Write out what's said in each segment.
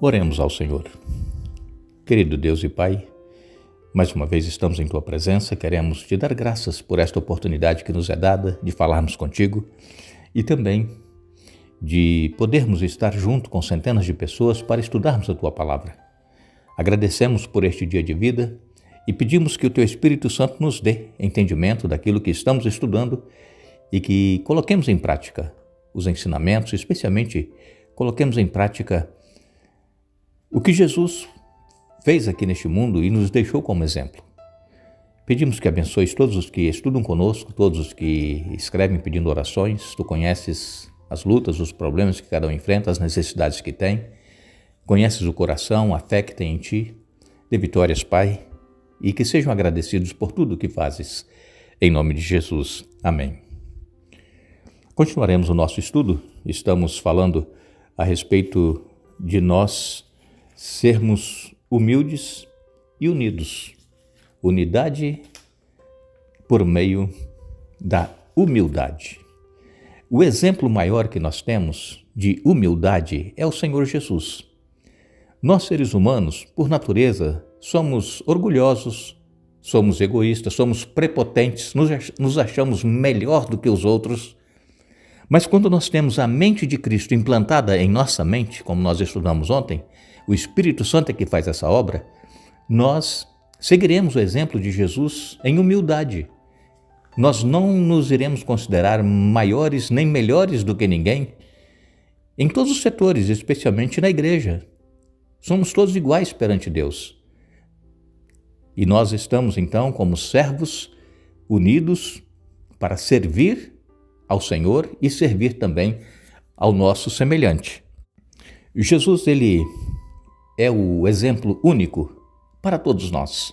Oremos ao Senhor. Querido Deus e Pai, mais uma vez estamos em Tua presença, queremos Te dar graças por esta oportunidade que nos é dada de falarmos contigo e também de podermos estar junto com centenas de pessoas para estudarmos a Tua Palavra. Agradecemos por este dia de vida e pedimos que o Teu Espírito Santo nos dê entendimento daquilo que estamos estudando e que coloquemos em prática os ensinamentos, especialmente coloquemos em prática o que Jesus fez aqui neste mundo e nos deixou como exemplo. Pedimos que abençoes todos os que estudam conosco, todos os que escrevem pedindo orações. Tu conheces as lutas, os problemas que cada um enfrenta, as necessidades que tem. Conheces o coração, a fé que tem em Ti. Dê vitórias, Pai, e que sejam agradecidos por tudo o que fazes. Em nome de Jesus. Amém. Continuaremos o nosso estudo. Estamos falando a respeito de nós sermos humildes e unidos. Unidade por meio da humildade. O exemplo maior que nós temos de humildade é o Senhor Jesus. Nós, seres humanos, por natureza, somos orgulhosos, somos egoístas, somos prepotentes, nos achamos melhor do que os outros. Mas quando nós temos a mente de Cristo implantada em nossa mente, como nós estudamos ontem, o Espírito Santo é que faz essa obra, nós seguiremos o exemplo de Jesus em humildade. Nós não nos iremos considerar maiores nem melhores do que ninguém em todos os setores, especialmente na igreja. Somos todos iguais perante Deus. E nós estamos, então, como servos unidos para servir ao Senhor e servir também ao nosso semelhante. Jesus, ele é o exemplo único para todos nós.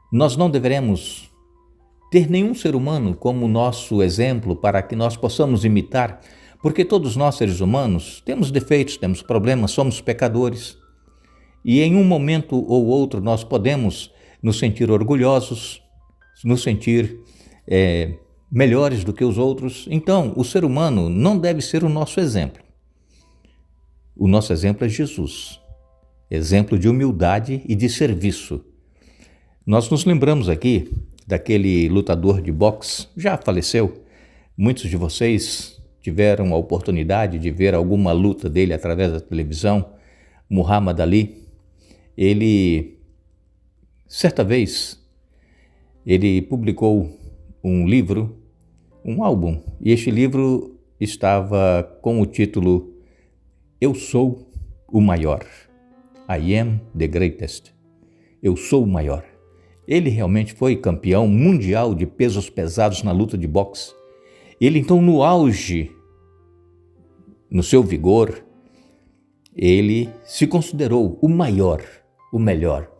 Nós não deveremos ter nenhum ser humano como nosso exemplo para que nós possamos imitar, porque todos nós, seres humanos, temos defeitos, temos problemas, somos pecadores. E em um momento ou outro nós podemos nos sentir orgulhosos, nos sentir melhores do que os outros. Então, o ser humano não deve ser o nosso exemplo. O nosso exemplo é Jesus. Exemplo de humildade e de serviço. Nós nos lembramos aqui daquele lutador de boxe, já faleceu. Muitos de vocês tiveram a oportunidade de ver alguma luta dele através da televisão. Muhammad Ali, ele, certa vez, ele publicou um livro, um álbum, e este livro estava com o título Eu Sou o Maior. I am the greatest. Eu sou o maior. Ele realmente foi campeão mundial de pesos pesados na luta de boxe. Ele, então, no auge, no seu vigor, ele se considerou o maior, o melhor.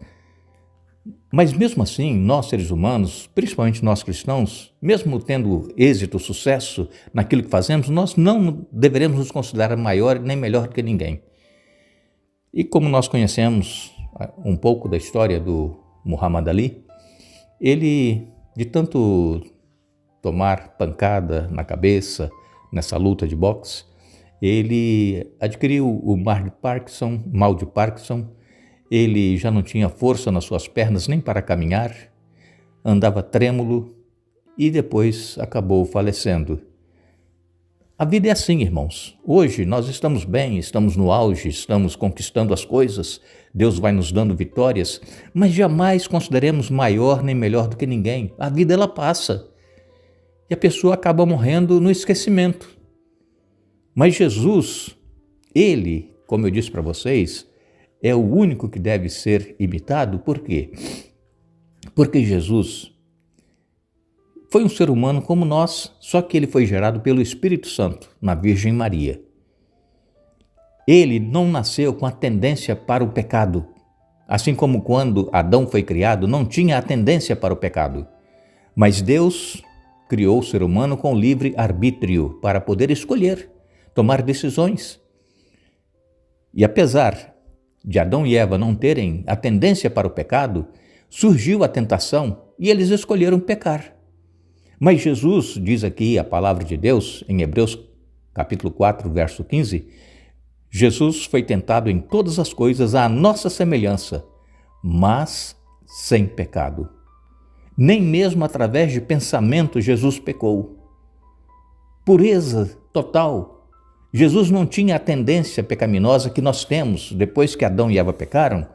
Mas mesmo assim, nós, seres humanos, principalmente nós cristãos, mesmo tendo êxito, sucesso naquilo que fazemos, nós não deveremos nos considerar maior nem melhor do que ninguém. E como nós conhecemos um pouco da história do Muhammad Ali, ele, de tanto tomar pancada na cabeça nessa luta de boxe, ele adquiriu o mal de Parkinson, ele já não tinha força nas suas pernas nem para caminhar, andava trêmulo e depois acabou falecendo. A vida é assim, irmãos. Hoje nós estamos bem, estamos no auge, estamos conquistando as coisas, Deus vai nos dando vitórias, mas jamais consideremos maior nem melhor do que ninguém. A vida, ela passa e a pessoa acaba morrendo no esquecimento. Mas Jesus, ele, como eu disse para vocês, é o único que deve ser imitado. Por quê? Porque Jesus foi um ser humano como nós, só que ele foi gerado pelo Espírito Santo, na Virgem Maria. Ele não nasceu com a tendência para o pecado, assim como quando Adão foi criado, não tinha a tendência para o pecado. Mas Deus criou o ser humano com livre arbítrio para poder escolher, tomar decisões. E apesar de Adão e Eva não terem a tendência para o pecado, surgiu a tentação e eles escolheram pecar. Mas Jesus, diz aqui a palavra de Deus, em Hebreus capítulo 4, verso 15, Jesus foi tentado em todas as coisas à nossa semelhança, mas sem pecado. Nem mesmo através de pensamento Jesus pecou. Pureza total. Jesus não tinha a tendência pecaminosa que nós temos depois que Adão e Eva pecaram.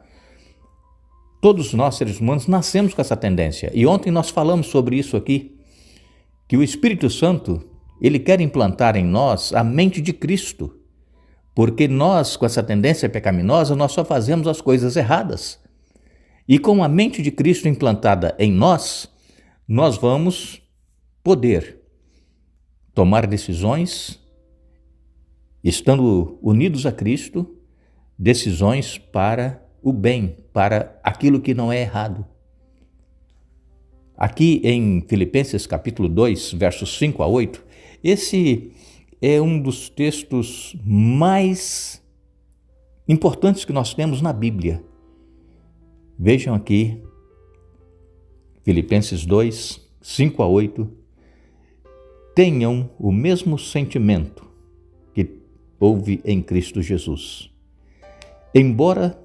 Todos nós, seres humanos, nascemos com essa tendência. E ontem nós falamos sobre isso aqui, que o Espírito Santo, ele quer implantar em nós a mente de Cristo. Porque nós, com essa tendência pecaminosa, nós só fazemos as coisas erradas. E com a mente de Cristo implantada em nós, nós vamos poder tomar decisões, estando unidos a Cristo, decisões para o bem, para aquilo que não é errado. Aqui em Filipenses capítulo 2, versos 5 a 8, esse é um dos textos mais importantes que nós temos na Bíblia. Vejam aqui, Filipenses 2, 5 a 8. Tenham o mesmo sentimento que houve em Cristo Jesus. Embora,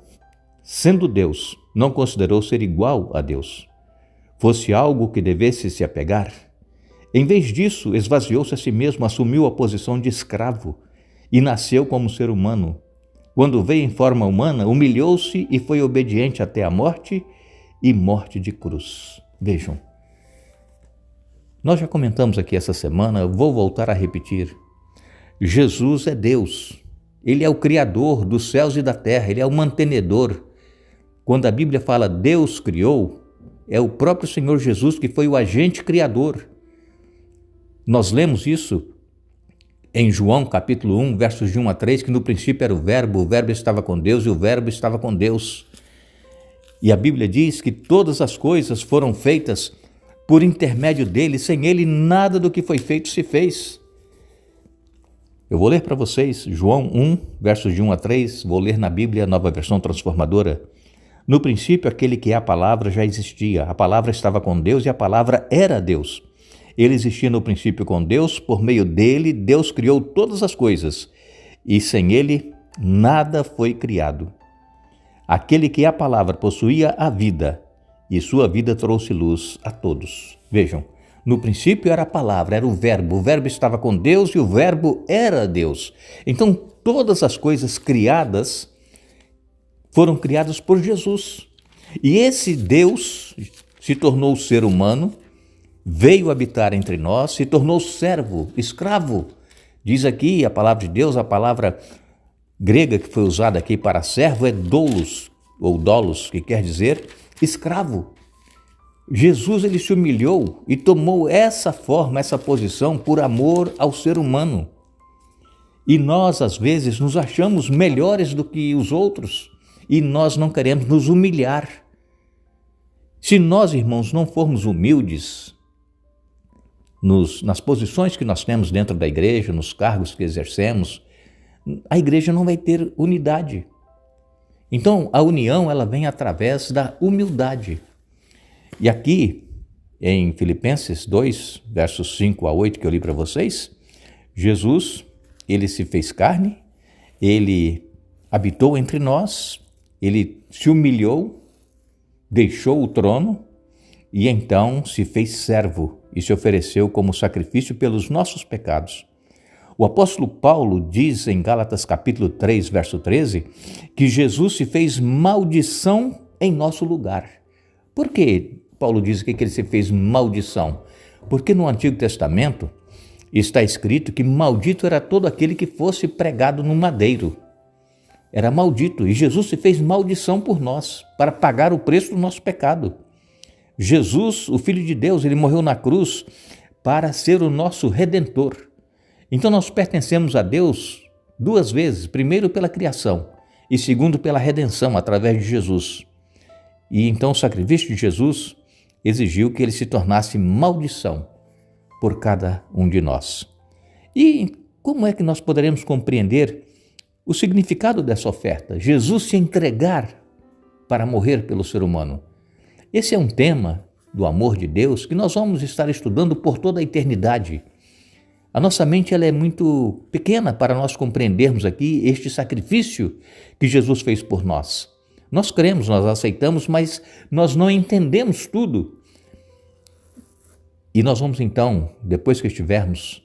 sendo Deus, não considerou ser igual a Deus, fosse algo que devesse se apegar. Em vez disso, esvaziou-se a si mesmo, assumiu a posição de escravo e nasceu como ser humano. Quando veio em forma humana, humilhou-se e foi obediente até a morte e morte de cruz. Vejam, nós já comentamos aqui essa semana, eu vou voltar a repetir. Jesus é Deus, Ele é o Criador dos céus e da terra, Ele é o mantenedor. Quando a Bíblia fala Deus criou, é o próprio Senhor Jesus que foi o agente criador. Nós lemos isso em João capítulo 1, versos de 1 a 3, que no princípio era o Verbo estava com Deus e o Verbo estava com Deus. E a Bíblia diz que todas as coisas foram feitas por intermédio dele, sem ele nada do que foi feito se fez. Eu vou ler para vocês João 1, versos de 1 a 3, vou ler na Bíblia, Nova Versão Transformadora. No princípio, aquele que é a palavra já existia, a palavra estava com Deus e a palavra era Deus. Ele existia no princípio com Deus, por meio dele, Deus criou todas as coisas, e sem ele, nada foi criado. Aquele que é a palavra possuía a vida, e sua vida trouxe luz a todos. Vejam, no princípio era a palavra, era o Verbo estava com Deus e o Verbo era Deus. Então, todas as coisas criadas foram criadas por Jesus. E esse Deus se tornou ser humano, veio habitar entre nós, se tornou servo, escravo. Diz aqui a palavra de Deus, a palavra grega que foi usada aqui para servo é doulos, ou dolos, que quer dizer escravo. Jesus, ele se humilhou e tomou essa forma, essa posição por amor ao ser humano. E nós, às vezes, nos achamos melhores do que os outros e nós não queremos nos humilhar. Se nós, irmãos, não formos humildes nas posições que nós temos dentro da igreja, nos cargos que exercemos, a igreja não vai ter unidade. Então, a união, ela vem através da humildade. E aqui, em Filipenses 2, versos 5 a 8, que eu li para vocês, Jesus, ele se fez carne, ele habitou entre nós, ele se humilhou, deixou o trono e então se fez servo e se ofereceu como sacrifício pelos nossos pecados. O apóstolo Paulo diz em Gálatas capítulo 3, verso 13, que Jesus se fez maldição em nosso lugar. Por que Paulo diz que ele se fez maldição? Porque no Antigo Testamento está escrito que maldito era todo aquele que fosse pregado no madeiro. Era maldito, e Jesus se fez maldição por nós, para pagar o preço do nosso pecado. Jesus, o Filho de Deus, ele morreu na cruz para ser o nosso Redentor. Então nós pertencemos a Deus duas vezes, primeiro pela criação e segundo pela redenção através de Jesus. E então o sacrifício de Jesus exigiu que ele se tornasse maldição por cada um de nós. E como é que nós poderemos compreender o significado dessa oferta? Jesus se entregar para morrer pelo ser humano. Esse é um tema do amor de Deus que nós vamos estar estudando por toda a eternidade. A nossa mente ela é muito pequena para nós compreendermos aqui este sacrifício que Jesus fez por nós. Nós cremos, nós aceitamos, mas nós não entendemos tudo. E nós vamos então, depois que estivermos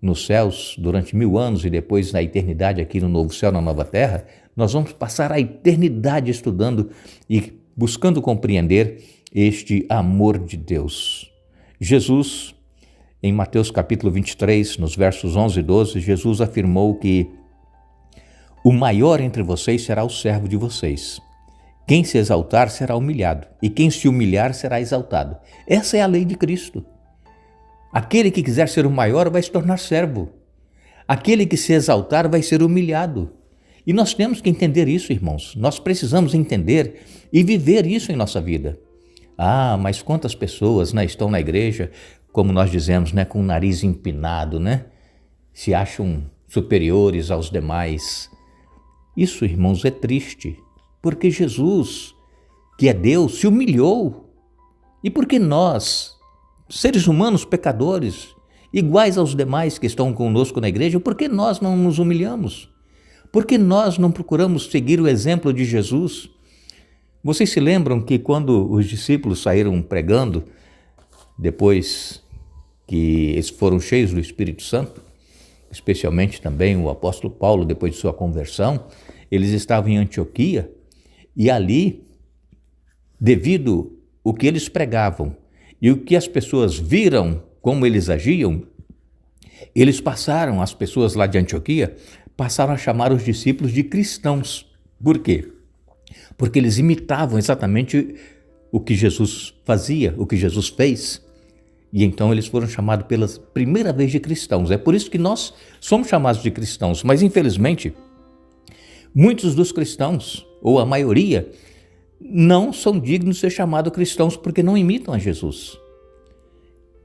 nos céus durante 1000 anos e depois na eternidade aqui no novo céu, na nova terra, nós vamos passar a eternidade estudando e buscando compreender este amor de Deus. Jesus, em Mateus capítulo 23, nos versos 11 e 12, Jesus afirmou que o maior entre vocês será o servo de vocês. Quem se exaltar será humilhado, e quem se humilhar será exaltado. Essa é a lei de Cristo. Aquele que quiser ser o maior vai se tornar servo. Aquele que se exaltar vai ser humilhado. E nós temos que entender isso, irmãos. Nós precisamos entender e viver isso em nossa vida. Ah, mas quantas pessoas estão na igreja, como nós dizemos, com o nariz empinado, se acham superiores aos demais. Isso, irmãos, é triste, porque Jesus, que é Deus, se humilhou. E porque nós, seres humanos pecadores, iguais aos demais que estão conosco na igreja, por que nós não nos humilhamos? Por que nós não procuramos seguir o exemplo de Jesus? Vocês se lembram que quando os discípulos saíram pregando, depois que eles foram cheios do Espírito Santo, especialmente também o apóstolo Paulo, depois de sua conversão, eles estavam em Antioquia e ali, devido ao que eles pregavam e o que as pessoas viram, como eles agiam, eles passaram, as pessoas lá de Antioquia, passaram a chamar os discípulos de cristãos. Por quê? Porque eles imitavam exatamente o que Jesus fazia, o que Jesus fez. E então eles foram chamados pela primeira vez de cristãos. É por isso que nós somos chamados de cristãos. Mas, infelizmente, muitos dos cristãos, ou a maioria, não são dignos de ser chamados cristãos porque não imitam a Jesus.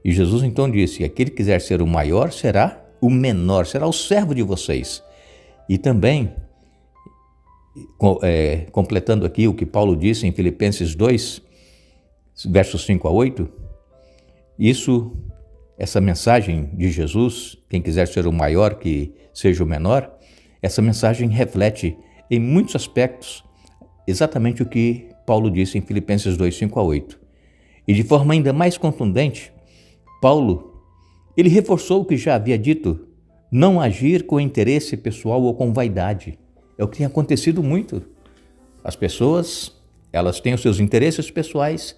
E Jesus então disse: aquele que quiser ser o maior será o menor, será o servo de vocês. E também, completando aqui o que Paulo disse em Filipenses 2, versos 5 a 8, essa mensagem de Jesus, quem quiser ser o maior, que seja o menor, essa mensagem reflete em muitos aspectos exatamente o que Paulo disse em Filipenses 2, 5 a 8. E de forma ainda mais contundente, Paulo, ele reforçou o que já havia dito: não agir com interesse pessoal ou com vaidade. É o que tem acontecido muito. As pessoas, elas têm os seus interesses pessoais,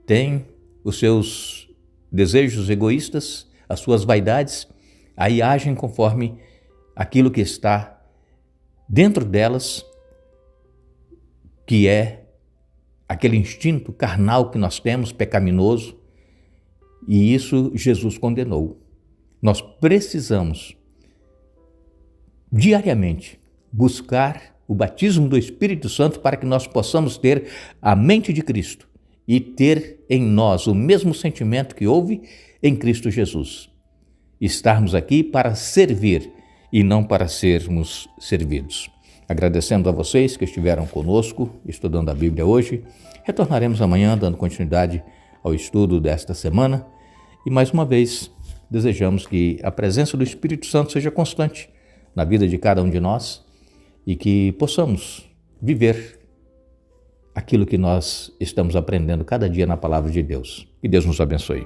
têm os seus desejos egoístas, as suas vaidades, aí agem conforme aquilo que está dentro delas, que é aquele instinto carnal que nós temos, pecaminoso, e isso Jesus condenou. Nós precisamos diariamente buscar o batismo do Espírito Santo para que nós possamos ter a mente de Cristo e ter em nós o mesmo sentimento que houve em Cristo Jesus. Estarmos aqui para servir e não para sermos servidos. Agradecendo a vocês que estiveram conosco, estudando a Bíblia hoje. Retornaremos amanhã dando continuidade ao estudo desta semana. E mais uma vez, desejamos que a presença do Espírito Santo seja constante na vida de cada um de nós e que possamos viver aquilo que nós estamos aprendendo cada dia na palavra de Deus. Que Deus nos abençoe.